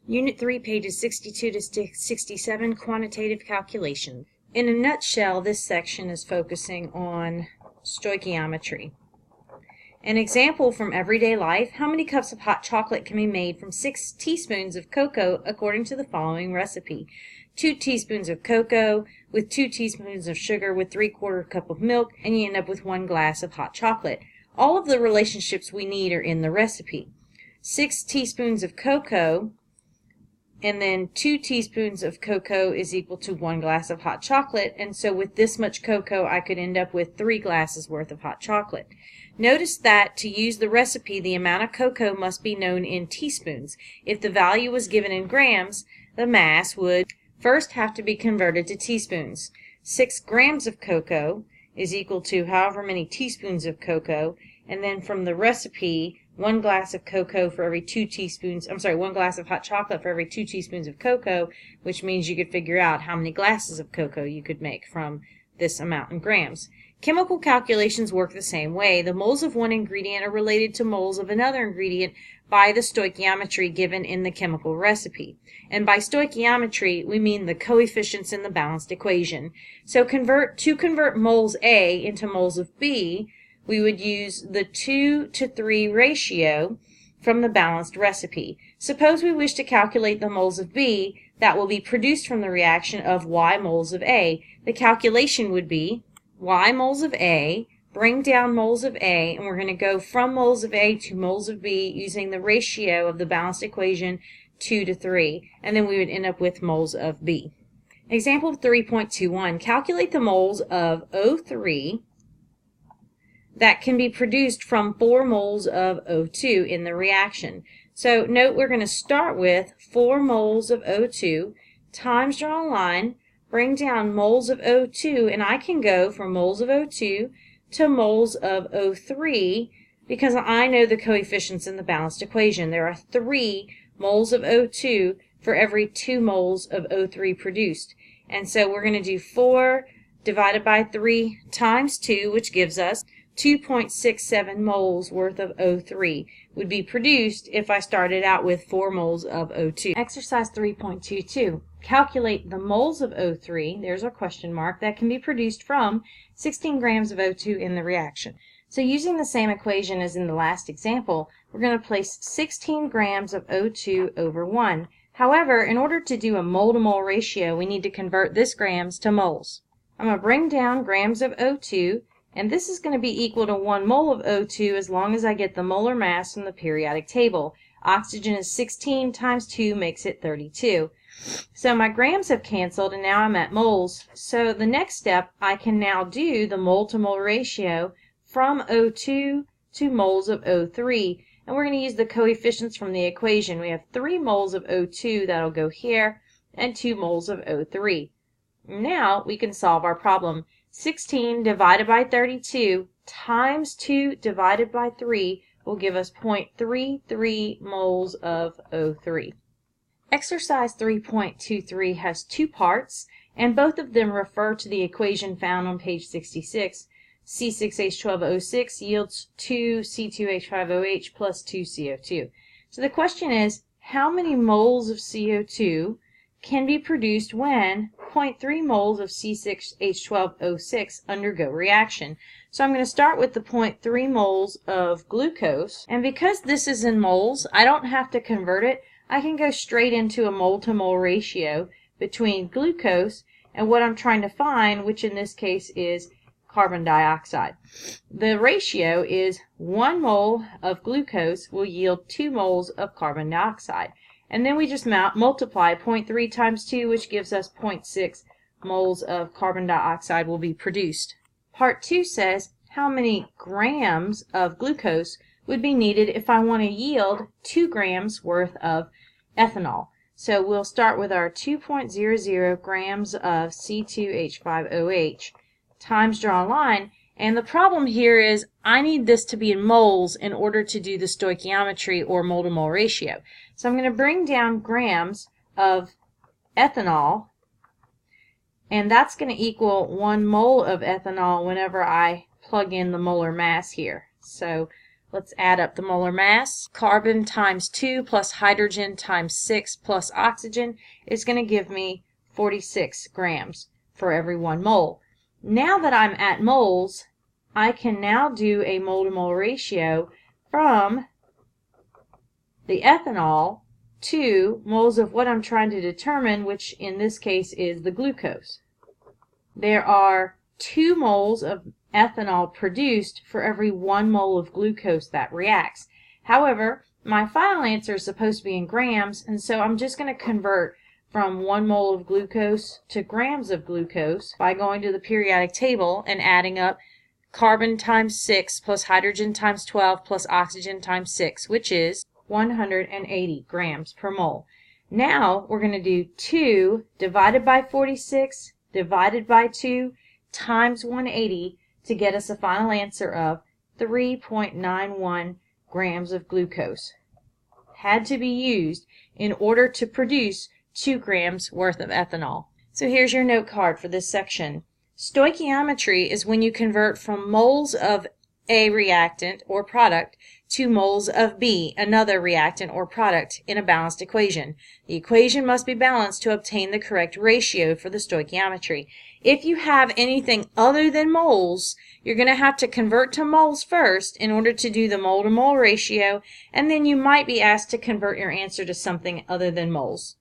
Unit 3, pages 62 to 67, quantitative calculation. In a nutshell, this section is focusing on stoichiometry. An example from everyday life: how many cups of hot chocolate can be made from 6 teaspoons of cocoa according to the following recipe? 2 teaspoons of cocoa with 2 teaspoons of sugar with 3/4 cup of milk, and you end up with 1 glass of hot chocolate. All of the relationships we need are in the recipe. 6 teaspoons of cocoa and then 2 teaspoons of cocoa is equal to 1 glass of hot chocolate, and so with this much cocoa I could end up with 3 glasses worth of hot chocolate. Notice that to use the recipe, the amount of cocoa must be known in teaspoons. If the value was given in grams, the mass would first have to be converted to teaspoons. 6 grams of cocoa is equal to however many teaspoons of cocoa, and then from the recipe, 1 glass of cocoa for every 2 teaspoons, 1 glass of hot chocolate for every 2 teaspoons of cocoa, which means you could figure out how many glasses of cocoa you could make from this amount in grams. Chemical calculations work the same way. The moles of one ingredient are related to moles of another ingredient by the stoichiometry given in the chemical recipe. And by stoichiometry, we mean the coefficients in the balanced equation. So to convert moles A into moles of B, we would use the 2:3 ratio from the balanced recipe. Suppose we wish to calculate the moles of B that will be produced from the reaction of Y moles of A. The calculation would be Y moles of A, bring down moles of A, and we're going to go from moles of A to moles of B using the ratio of the balanced equation 2:3, and then we would end up with moles of B. Example 3.21, calculate the moles of O3 that can be produced from 4 moles of O2 in the reaction. So note we're going to start with 4 moles of O2, times draw a line, bring down moles of O2, and I can go from moles of O2 to moles of O3 because I know the coefficients in the balanced equation. There are 3 moles of O2 for every 2 moles of O3 produced. And so we're going to do 4 divided by 3 times 2, which gives us 2.67 moles worth of O3 would be produced if I started out with 4 moles of O2. Exercise 3.22. Calculate the moles of O3, there's our question mark, that can be produced from 16 grams of O2 in the reaction. So using the same equation as in the last example, we're going to place 16 grams of O2 over 1. However, in order to do a mole-to-mole ratio, we need to convert this grams to moles. I'm going to bring down grams of O2, and this is going to be equal to 1 mole of O2 as long as I get the molar mass from the periodic table. Oxygen is 16 times 2 makes it 32. So my grams have canceled and now I'm at moles. So the next step, I can now do the mole-to-mole ratio from O2 to moles of O3. And we're going to use the coefficients from the equation. We have 3 moles of O2 that'll go here and 2 moles of O3. Now we can solve our problem. 16 divided by 32 times 2 divided by 3 will give us 0.33 moles of O3. Exercise 3.23 has 2 parts, and both of them refer to the equation found on page 66. C6H12O6 yields 2 C2H5OH plus 2 CO2. So the question is, how many moles of CO2 can be produced when 0.3 moles of C6H12O6 undergo reaction? So I'm going to start with the 0.3 moles of glucose, and because this is in moles, I don't have to convert it. I can go straight into a mole-to-mole ratio between glucose and what I'm trying to find, which in this case is carbon dioxide. The ratio is 1 mole of glucose will yield 2 moles of carbon dioxide. And then we just multiply 0.3 times 2, which gives us 0.6 moles of carbon dioxide will be produced. Part 2 says how many grams of glucose would be needed if I want to yield 2 grams worth of ethanol. So we'll start with our 2.00 grams of C2H5OH times draw a line. And the problem here is I need this to be in moles in order to do the stoichiometry or mole-to-mole ratio. So I'm going to bring down grams of ethanol, and that's going to equal 1 mole of ethanol whenever I plug in the molar mass here. So Let's add up the molar mass. Carbon times 2 plus hydrogen times 6 plus oxygen is going to give me 46 grams for every 1 mole. Now that I'm at moles, I can now do a mole-to-mole ratio from the ethanol to moles of what I'm trying to determine, which in this case is the glucose. There are 2 moles of ethanol produced for every 1 mole of glucose that reacts. However, my final answer is supposed to be in grams, and so I'm just going to convert from 1 mole of glucose to grams of glucose by going to the periodic table and adding up carbon times 6 plus hydrogen times 12 plus oxygen times 6, which is 180 grams per mole. Now we're going to do 2 divided by 46 divided by 2 times 180 to get us a final answer of 3.91 grams of glucose had to be used in order to produce 2 grams worth of ethanol. So here's your note card for this section. Stoichiometry is when you convert from moles of a reactant or product to moles of B, another reactant or product, in a balanced equation. The equation must be balanced to obtain the correct ratio for the stoichiometry. If you have anything other than moles, you're going to have to convert to moles first in order to do the mole-to-mole ratio, and then you might be asked to convert your answer to something other than moles.